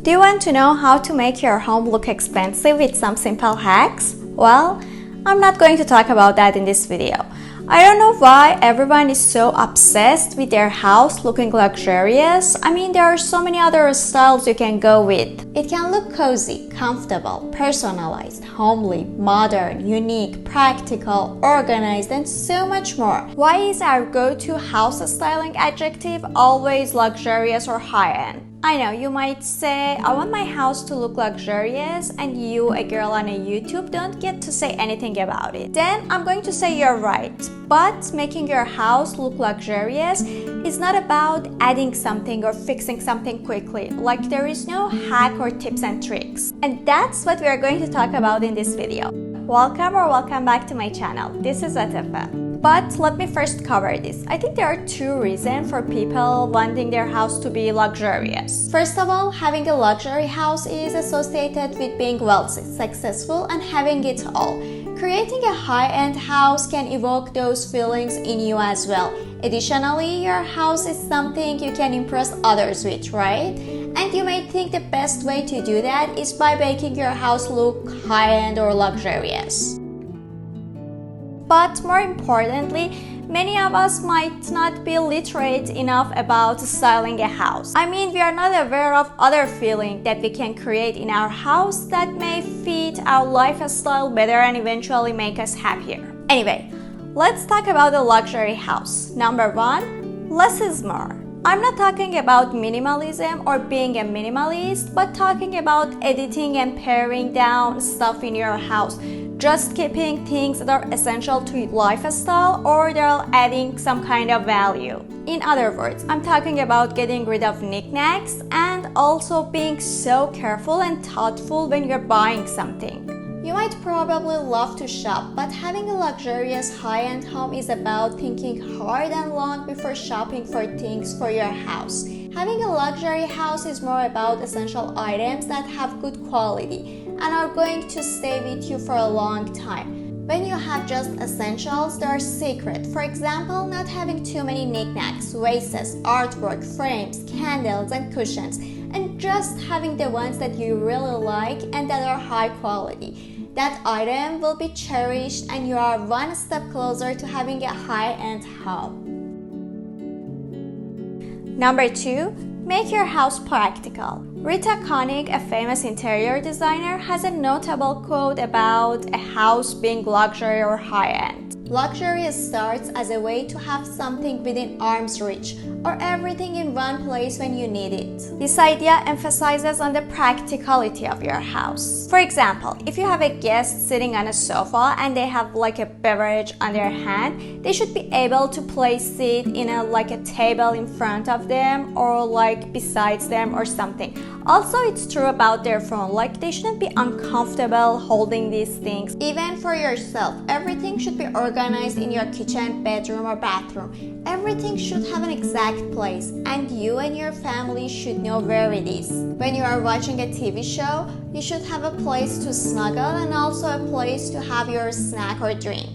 Do you want to know how to make your home look expensive with some simple hacks? Well, I'm not going to talk about that in this video. I don't know why everyone is so obsessed with their house looking luxurious. I mean, there are so many other styles you can go with. It can look cozy, comfortable, personalized, homely, modern, unique, practical, organized, and so much more. Why is our go-to house styling adjective always luxurious or high-end? I know you might say, I want my house to look luxurious, and you, a girl on a YouTube, don't get to say anything about it. Then I'm going to say you're right. But making your house look luxurious is not about adding something or fixing something quickly. Like, there is no hack or tips and tricks. And that's what we are going to talk about in this video. Welcome back to my channel. This is Atifa. But let me first cover this. I think there are two reasons for people wanting their house to be luxurious. First of all, having a luxury house is associated with being wealthy, successful, and having it all. Creating a high-end house can evoke those feelings in you as well. Additionally, your house is something you can impress others with, right? And you may think the best way to do that is by making your house look high-end or luxurious. But more importantly, many of us might not be literate enough about styling a house. I mean, we are not aware of other feelings that we can create in our house that may fit our lifestyle better and eventually make us happier. Anyway, let's talk about a luxury house. Number one, less is more. I'm not talking about minimalism or being a minimalist, but talking about editing and paring down stuff in your house. Just keeping things that are essential to your lifestyle or they're adding some kind of value. In other words, I'm talking about getting rid of knickknacks and also being so careful and thoughtful when you're buying something. You might probably love to shop, but having a luxurious high-end home is about thinking hard and long before shopping for things for your house. Having a luxury house is more about essential items that have good quality and are going to stay with you for a long time. When you have just essentials, they are secret. For example, not having too many knickknacks, vases, artwork, frames, candles, and cushions, and just having the ones that you really like and that are high quality. That item will be cherished and you are one step closer to having a high-end home. Number two, make your house practical. Rita Koenig, a famous interior designer, has a notable quote about a house being luxury or high-end. Luxury starts as a way to have something within arm's reach or everything in one place when you need it. This idea emphasizes on the practicality of your house. For example, if you have a guest sitting on a sofa and they have like a beverage on their hand, they should be able to place it in a table in front of them or like besides them or something. Also, it's true about their phone, like they shouldn't be uncomfortable holding these things. Even for yourself, everything should be organized in your kitchen, bedroom, or bathroom. Everything should have an exact place, and you and your family should know where it is. When you are watching a TV show, you should have a place to snuggle and also a place to have your snack or drink.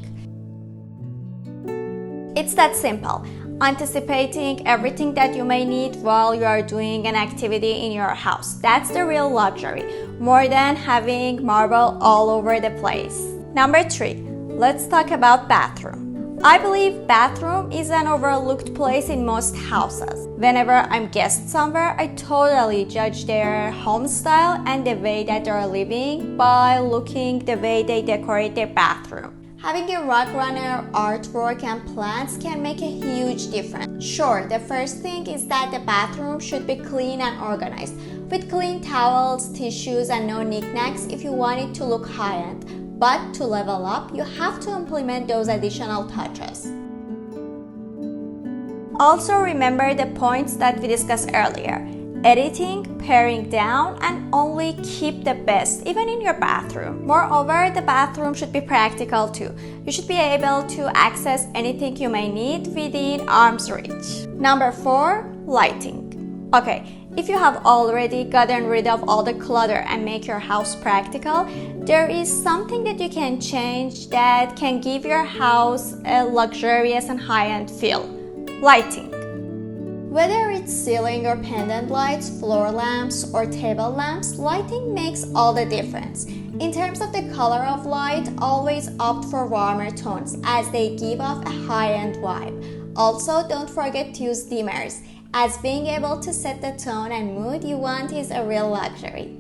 It's that simple. Anticipating everything that you may need while you are doing an activity in your house. That's the real luxury, more than having marble all over the place. Number three, let's talk about bathroom. I believe bathroom is an overlooked place in most houses. Whenever I'm guest somewhere, I totally judge their home style and the way that they're living by looking the way they decorate their bathroom. Having a rug runner, artwork, and plants can make a huge difference. Sure, the first thing is that the bathroom should be clean and organized, with clean towels, tissues, and no knickknacks if you want it to look high-end. But to level up, you have to implement those additional touches. Also remember the points that we discussed earlier. Editing, paring down, and only keep the best, even in your bathroom. Moreover, the bathroom should be practical too. You should be able to access anything you may need within arm's reach. Number four, lighting. Okay, if you have already gotten rid of all the clutter and make your house practical, there is something that you can change that can give your house a luxurious and high-end feel. Lighting. Whether it's ceiling or pendant lights, floor lamps, or table lamps, lighting makes all the difference. In terms of the color of light, always opt for warmer tones as they give off a high-end vibe. Also, don't forget to use dimmers, as being able to set the tone and mood you want is a real luxury.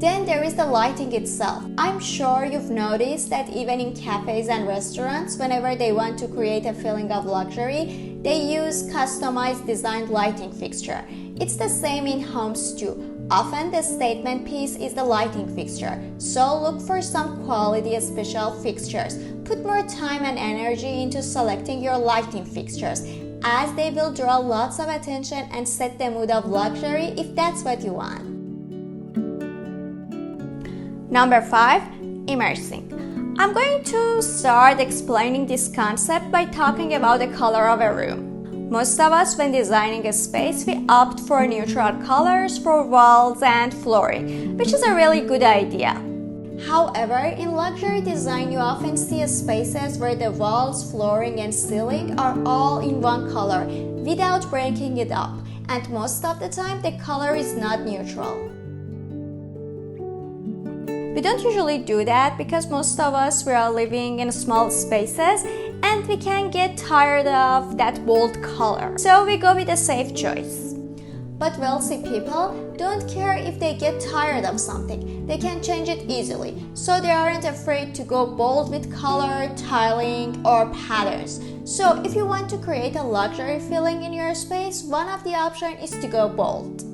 Then there is the lighting itself. I'm sure you've noticed that even in cafes and restaurants, whenever they want to create a feeling of luxury, they use customized designed lighting fixture. It's the same in homes too. Often the statement piece is the lighting fixture, so look for some quality special fixtures. Put more time and energy into selecting your lighting fixtures, as they will draw lots of attention and set the mood of luxury if that's what you want. Number 5. Immersing. I'm going to start explaining this concept by talking about the color of a room. Most of us, when designing a space, we opt for neutral colors for walls and flooring, which is a really good idea. However, in luxury design, you often see spaces where the walls, flooring, and ceiling are all in one color without breaking it up, and most of the time the color is not neutral. We don't usually do that because most of us we are living in small spaces and we can get tired of that bold color. So we go with a safe choice. But wealthy people don't care if they get tired of something. They can change it easily. So they aren't afraid to go bold with color, tiling, or patterns. So if you want to create a luxury feeling in your space, one of the options is to go bold.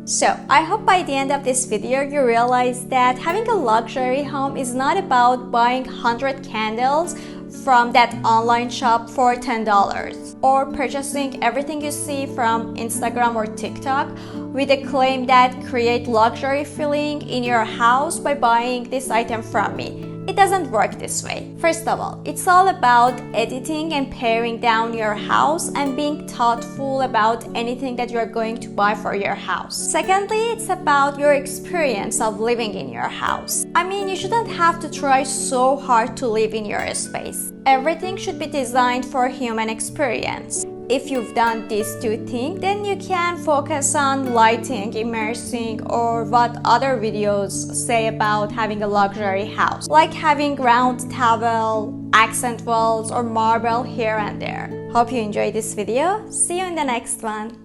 So, I hope by the end of this video you realize that having a luxury home is not about buying 100 candles from that online shop for $10 or purchasing everything you see from Instagram or TikTok with a claim that create luxury feeling in your house by buying this item from me. It doesn't work this way. First of all, it's all about editing and paring down your house and being thoughtful about anything that you're going to buy for your house. Secondly, it's about your experience of living in your house. I mean, you shouldn't have to try so hard to live in your space. Everything should be designed for human experience. If you've done these two things, then you can focus on lighting, immersing, or what other videos say about having a luxury house, like having round towel, accent walls, or marble here and there. Hope you enjoyed this video. See you in the next one.